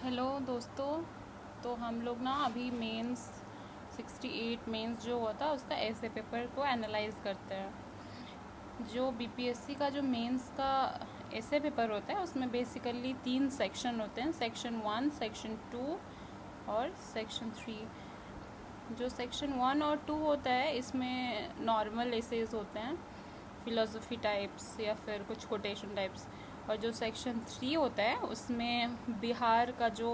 Hello दोस्तों। तो हम लोग ना अभी मेंस 68 मेंस जो हुआ था उसका ऐसे पेपर को एनालाइज करते हैं। जो बीपीएससी का जो मेंस का ऐसे पेपर होता है उसमें बेसिकली 3 सेक्शन होते हैं, सेक्शन 1, सेक्शन 2 और सेक्शन 3। जो सेक्शन 1 और 2 होता है इसमें नॉर्मल एसेज होते हैं, फिलोसफी टाइप्स या फिर कुछ कोटेशन टाइप्स। और जो सेक्शन 3 होता है उसमें बिहार का जो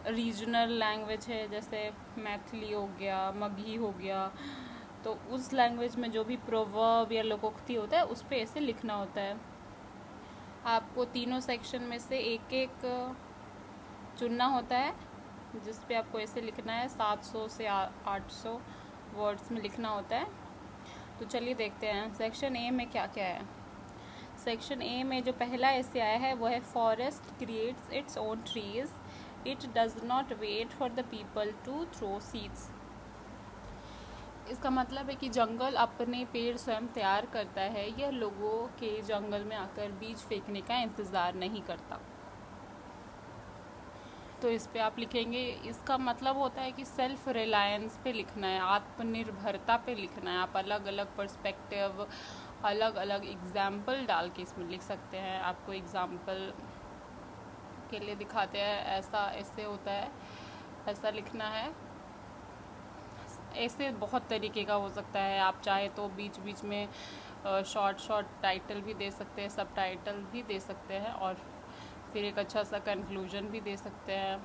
रीजनल लैंग्वेज है, जैसे मैथिली हो गया, मगही हो गया, तो उस लैंग्वेज में जो भी प्रोवर्ब या लोकोक्ति होता है उस पर ऐसे लिखना होता है। आपको तीनों सेक्शन में से एक एक चुनना होता है जिस पे आपको ऐसे लिखना है, 700 से 800 वर्ड्स में लिखना होता है। तो चलिए देखते हैं सेक्शन ए में क्या क्या है। सेक्शन ए में जो पहला ऐसे आया है वो है forest creates its own trees, it does not wait for the people to throw seeds. इसका मतलब है कि जंगल अपने पेड़ स्वयं तैयार करता है, यह लोगों के जंगल में आकर बीज फेंकने का इंतज़ार नहीं करता। तो इस पे आप लिखेंगे, इसका मतलब होता है कि सेल्फ रिलायंस पे लिखना है, आत्मनिर्भरता पे लिखना है। आप अलग अलग पर्सपेक्टिव, अलग अलग एग्जाम्पल डाल के इसमें लिख सकते हैं। आपको एग्जाम्पल के लिए दिखाते हैं, ऐसा ऐसे होता है, ऐसा लिखना है। ऐसे बहुत तरीके का हो सकता है, आप चाहे तो बीच बीच में शॉर्ट शॉर्ट टाइटल भी दे सकते हैं, सब टाइटल भी दे सकते हैं, और फिर एक अच्छा सा कंक्लूजन भी दे सकते हैं।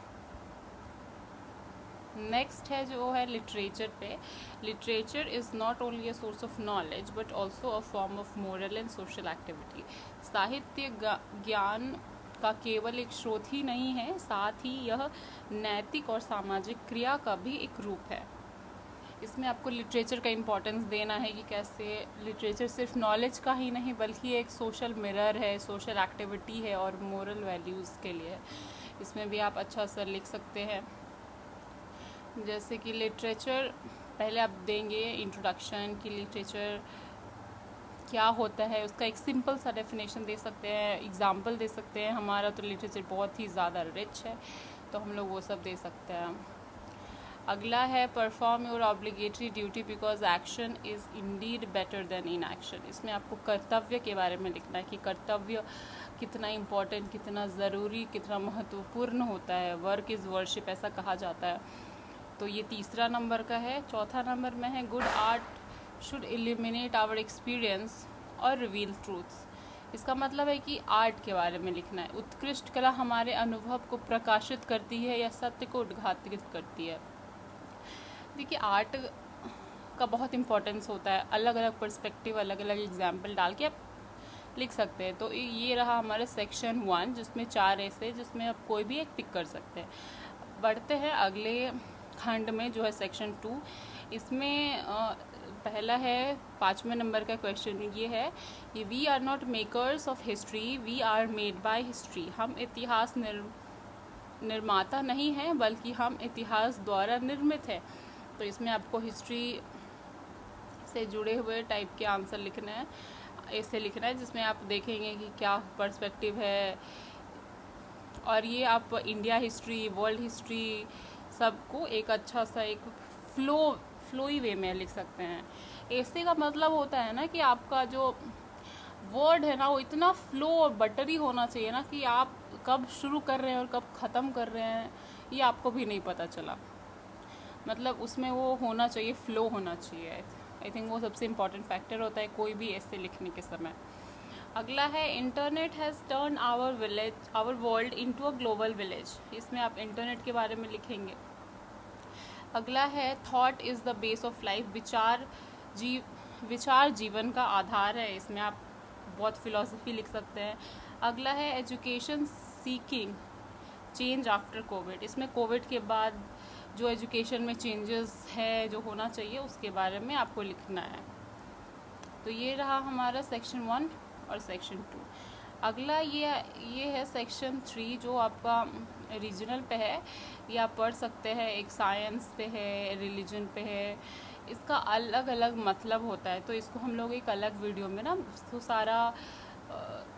नेक्स्ट है जो है लिटरेचर पे। Literature is not only a source of knowledge but also a form of moral and social activity. साहित्य ज्ञान का केवल एक स्रोत ही नहीं है, साथ ही यह नैतिक और सामाजिक क्रिया का भी एक रूप है। इसमें आपको लिटरेचर का इम्पोर्टेंस देना है कि कैसे लिटरेचर सिर्फ नॉलेज का ही नहीं बल्कि एक सोशल मिरर है, सोशल एक्टिविटी है और मोरल वैल्यूज़ के लिए। इसमें भी आप अच्छा सा लिख सकते हैं। जैसे कि लिटरेचर पहले आप देंगे इंट्रोडक्शन की, लिटरेचर क्या होता है उसका एक सिंपल सा डेफिनेशन दे सकते हैं, एग्जाम्पल दे सकते हैं। हमारा तो लिटरेचर बहुत ही ज़्यादा रिच है तो हम लोग वो सब दे सकते हैं। अगला है perform your obligatory duty because action is Indeed better then in action. इसमें आपको कर्तव्य के बारे में लिखना है कि कर्तव्य कितना इम्पोर्टेंट, कितना ज़रूरी, कितना महत्वपूर्ण होता है। वर्क इज़ वर्शिप ऐसा कहा जाता है। तो ये तीसरा नंबर का है। चौथा नंबर में है good art should illuminate our experience और रिवील ट्रूथ्स। इसका मतलब है कि आर्ट के बारे में लिखना है। उत्कृष्ट कला हमारे अनुभव को प्रकाशित करती है या सत्य को उद्घाटित करती है। देखिए आर्ट का बहुत इम्पोर्टेंस होता है, अलग अलग पर्सपेक्टिव, अलग अलग एग्जाम्पल डाल के आप लिख सकते हैं। तो ये रहा हमारा सेक्शन 1 जिसमें 4 ऐसे, जिसमें आप कोई भी एक पिक कर सकते हैं। बढ़ते हैं अगले खंड में जो है सेक्शन 2। इसमें पहला है 5वें नंबर का क्वेश्चन ये है कि we are not makers of history, we are made by history. हम इतिहास निर्माता नहीं हैं बल्कि हम इतिहास द्वारा निर्मित है। तो इसमें आपको हिस्ट्री से जुड़े हुए टाइप के आंसर लिखने हैं, ऐसे लिखना है जिसमें आप देखेंगे कि क्या पर्सपेक्टिव है। और ये आप इंडिया हिस्ट्री, वर्ल्ड हिस्ट्री सबको एक अच्छा सा एक फ्लोई वे में लिख सकते हैं। ऐसे का मतलब होता है ना कि आपका जो वर्ड है ना वो इतना फ्लो और बटरी होना चाहिए ना कि आप कब शुरू कर रहे हैं और कब ख़त्म कर रहे हैं ये आपको भी नहीं पता चला। मतलब उसमें वो होना चाहिए, फ्लो होना चाहिए। आई थिंक वो सबसे इम्पॉर्टेंट फैक्टर होता है कोई भी ऐसे लिखने के समय। अगला है internet has turn our world into a global village. इसमें आप इंटरनेट के बारे में लिखेंगे। अगला है thought is the base of life. विचार जीवन का आधार है। इसमें आप बहुत फिलॉसफी लिख सकते हैं। अगला है education seeking change after Covid. इसमें कोविड के बाद जो एजुकेशन में चेंजेस है जो होना चाहिए उसके बारे में आपको लिखना है। तो ये रहा हमारा सेक्शन 1 और सेक्शन 2। अगला ये है सेक्शन 3 जो आपका रीजनल पे है। ये आप पढ़ सकते हैं, एक साइंस पे है, रिलीजन पे है। इसका अलग अलग मतलब होता है तो इसको हम लोग एक अलग वीडियो में ना तो सारा